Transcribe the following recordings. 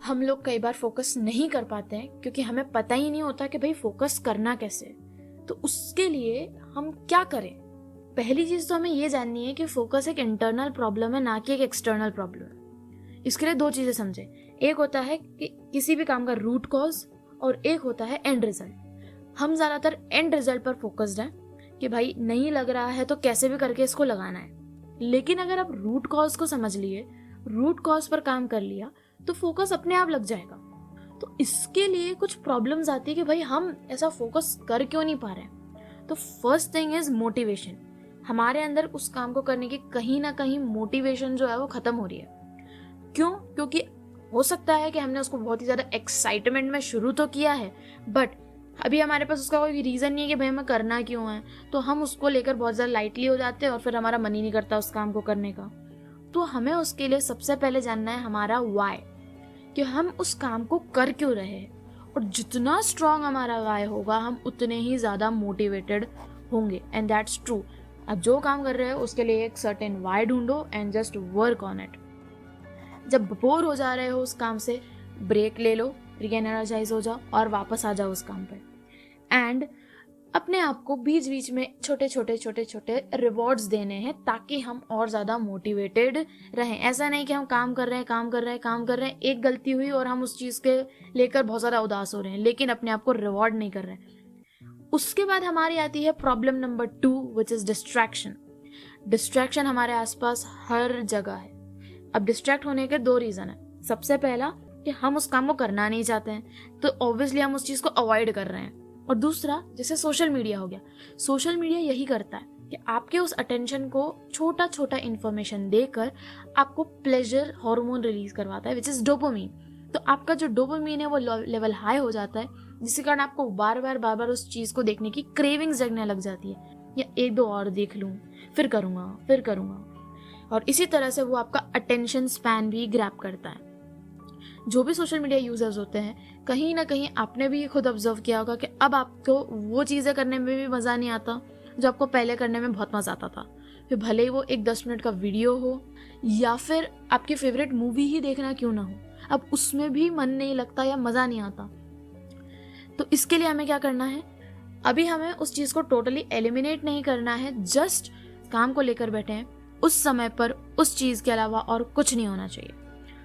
हम लोग कई बार फोकस नहीं कर पाते हैं क्योंकि हमें पता ही नहीं होता कि भाई फोकस करना कैसे। तो उसके लिए हम क्या करें? पहली चीज तो हमें ये जाननी है कि फोकस एक इंटरनल प्रॉब्लम है, ना कि एक एक्सटर्नल प्रॉब्लम है। इसके लिए दो चीजें समझे, एक होता है कि किसी भी काम का रूट कॉज और एक होता है एंड रिजल्ट। हम ज्यादातर एंड रिजल्ट पर फोकस्ड हैं कि भाई नहीं लग रहा है तो कैसे भी करके इसको लगाना है। लेकिन अगर आप रूट कॉज को समझ लिए, रूट कॉज पर काम कर लिया, तो फोकस अपने आप लग जाएगा। तो इसके लिए कुछ प्रॉब्लम्स आती है कि भाई हम ऐसा फोकस कर क्यों नहीं पा रहे हैं। तो फर्स्ट थिंग इज मोटिवेशन। हमारे अंदर उस काम को करने की कहीं ना कहीं मोटिवेशन जो है वो खत्म हो रही है। क्यों? क्योंकि हो सकता है कि हमने उसको बहुत ही ज्यादा एक्साइटमेंट में शुरू तो किया है, बट अभी हमारे पास उसका कोई रीजन नहीं है कि भाई हमें करना क्यों है। तो हम उसको लेकर बहुत ज्यादा लाइटली हो जाते हैं और फिर हमारा मन ही नहीं करता उस काम को करने का। तो हमें उसके लिए सबसे पहले जानना है हमारा वाई, कि हम उस काम को कर क्यों रहे हैं। और जितना स्ट्रांग हमारा वाई होगा हम उतने ही ज्यादा मोटिवेटेड होंगे। And that's true. अब जो काम कर रहे हो उसके लिए एक सर्टेन वाई ढूंढो and just work on it. जब बोर हो जा रहे हो उस काम से, ब्रेक ले लो, रीएनर्जाइज हो जाओ और वापस आ जाओ उस काम पे। एंड अपने आप को बीच बीच में छोटे छोटे रिवॉर्ड्स देने हैं ताकि हम और ज्यादा मोटिवेटेड रहें। ऐसा नहीं कि हम काम कर रहे हैं, एक गलती हुई और हम उस चीज के लेकर बहुत ज्यादा उदास हो रहे हैं, लेकिन अपने आप को रिवॉर्ड नहीं कर रहे हैं। उसके बाद हमारी आती है problem number 2, which is distraction. Distraction हमारे आसपास हर जगह है। अब डिस्ट्रैक्ट होने के दो रीजन है। सबसे पहला कि हम उस काम को करना नहीं चाहते हैं, तो ऑब्वियसली हम उस चीज को अवॉइड कर रहे हैं। और दूसरा जैसे सोशल मीडिया हो गया। सोशल मीडिया यही करता है कि आपके उस अटेंशन को छोटा छोटा इंफॉर्मेशन देकर आपको प्लेजर हार्मोन रिलीज करवाता है, विच इज डोपामीन। तो आपका जो डोपामीन है वो लेवल हाई हो जाता है, जिसके कारण आपको बार बार उस चीज को देखने की क्रेविंग्स जगने लग जाती है, या एक दो और देख लूं, फिर करूंगा। और इसी तरह से वो आपका अटेंशन स्पैन भी ग्रैब करता है। जो भी सोशल मीडिया यूजर्स होते हैं, कहीं ना कहीं आपने भी खुद ऑब्जर्व किया होगा कि अब आपको वो चीजें करने में भी मजा नहीं आता जो आपको पहले करने में बहुत मजा आता था। फिर भले ही वो एक 10 मिनट का वीडियो हो या फिर आपकी फेवरेट मूवी ही देखना क्यों ना हो, अब उसमें भी मन नहीं लगता या मजा नहीं आता। तो इसके लिए हमें क्या करना है? अभी हमें उस चीज को टोटली एलिमिनेट नहीं करना है, जस्ट काम को लेकर बैठे हैं। उस समय पर उस चीज के अलावा और कुछ नहीं होना चाहिए।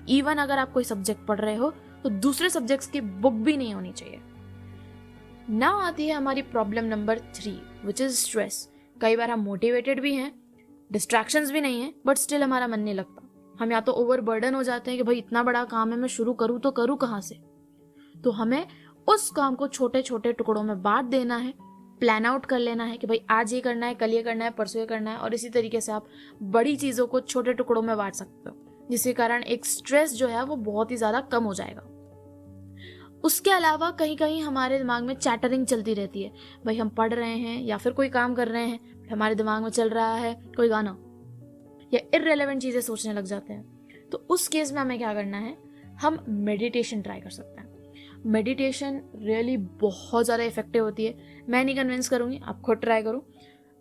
इवन अगर आप कोई सब्जेक्ट पढ़ रहे हो तो दूसरे सब्जेक्ट्स की बुक भी नहीं होनी चाहिए। नाउ आती है हमारी problem number 3, which is stress. कई बार हम मोटिवेटेड भी हैं, डिस्ट्रैक्शंस भी नहीं है, बट स्टिल हमारा मन नहीं लगता। हम या तो ओवरबर्डन हो जाते हैं कि भाई इतना बड़ा काम है, मैं शुरू करूँ तो करूँ कहाँ से। तो हमें उस काम को छोटे छोटे टुकड़ों में बांट देना है, प्लान आउट कर लेना है कि भाई आज ये करना है, कल ये करना है, परसों ये करना है। और इसी तरीके से आप बड़ी चीजों को छोटे टुकड़ों में बांट सकते हो, जिसके कारण एक स्ट्रेस जो है वो बहुत ही ज्यादा कम हो जाएगा। उसके अलावा कहीं कहीं हमारे दिमाग में चैटरिंग चलती रहती है। भाई हम पढ़ रहे हैं या फिर कोई काम कर रहे हैं, हमारे दिमाग में चल रहा है कोई गाना या इररिलेवेंट चीजें सोचने लग जाते हैं। तो उस केस में हमें क्या करना है? हम मेडिटेशन ट्राई कर सकते हैं। मेडिटेशन रियली बहुत ज़्यादा इफेक्टिव होती है। मैं नहीं कन्विंस करूँगी, आप खुद ट्राई करो।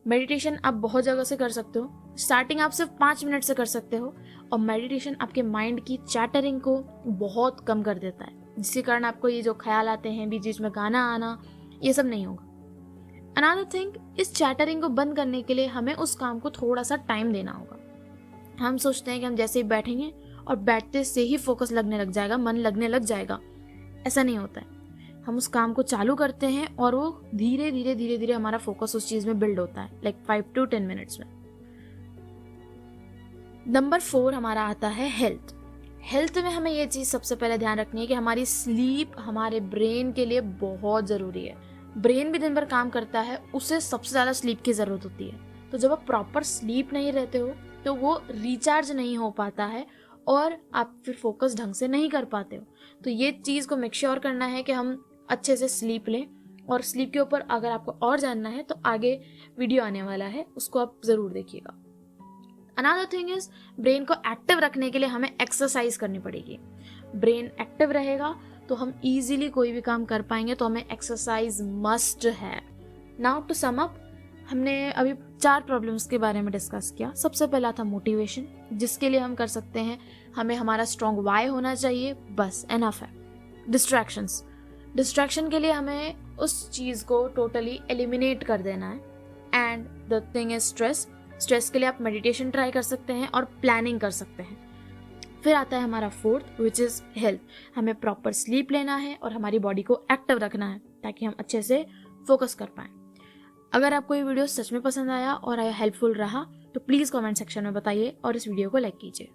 मेडिटेशन आप बहुत जगह से कर सकते हो। स्टार्टिंग आप सिर्फ 5 मिनट से कर सकते हो, और मेडिटेशन आपके माइंड की चैटरिंग को बहुत कम कर देता है, जिसके कारण आपको ये जो ख्याल आते हैं, बीच बीच में गाना आना, ये सब नहीं होगा। अनदर थिंग, इस चैटरिंग को बंद करने के लिए हमें उस काम को थोड़ा सा टाइम देना होगा। हम सोचते हैं कि हम जैसे ही बैठेंगे और बैठते से ही फोकस लगने लग जाएगा, मन लगने लग जाएगा। ऐसा नहीं होता है। हम उस काम को चालू करते हैं और वो धीरे धीरे हमारा फोकस उस चीज में बिल्ड होता है, लाइक 5 to 10 मिनट्स में। नंबर 4 हमारा आता है हेल्थ। हेल्थ में हमें ये चीज सबसे पहले ध्यान रखनी है कि हमारी स्लीप हमारे ब्रेन के लिए बहुत जरूरी है। ब्रेन भी दिन भर काम करता है, उसे सबसे ज्यादा स्लीप की जरूरत होती है। तो जब आप प्रॉपर स्लीप नहीं रहते हो तो वो रिचार्ज नहीं हो पाता है और आप फिर फोकस ढंग से नहीं कर पाते हो। तो ये चीज को मेक श्योर करना है कि हम अच्छे से स्लीप लें। और स्लीप के ऊपर अगर आपको और जानना है तो आगे वीडियो आने वाला है, उसको आप जरूर देखिएगा। अनदर थिंग इज, ब्रेन को एक्टिव रखने के लिए हमें एक्सरसाइज करनी पड़ेगी। ब्रेन एक्टिव रहेगा तो हम इजीली कोई भी काम कर पाएंगे, तो हमें एक्सरसाइज मस्ट है। नाउ टू सम अप, हमने अभी 4 प्रॉब्लम्स के बारे में डिस्कस किया। सबसे पहला था मोटिवेशन, जिसके लिए हम कर सकते हैं हमें हमारा स्ट्रॉन्ग वाई होना चाहिए, बस एनफ है। डिस्ट्रैक्शन के लिए हमें उस चीज़ को टोटली एलिमिनेट कर देना है। And the thing is stress के लिए आप मेडिटेशन ट्राई कर सकते हैं और प्लानिंग कर सकते हैं। फिर आता है हमारा फोर्थ, विच इज़ हेल्थ। हमें प्रॉपर स्लीप लेना है और हमारी बॉडी को एक्टिव रखना है ताकि हम अच्छे से फोकस कर पाएँ। अगर आपको ये वीडियो सच में पसंद आया और हेल्पफुल रहा तो प्लीज़ कमेंट सेक्शन में बताइए और इस वीडियो को लाइक कीजिए।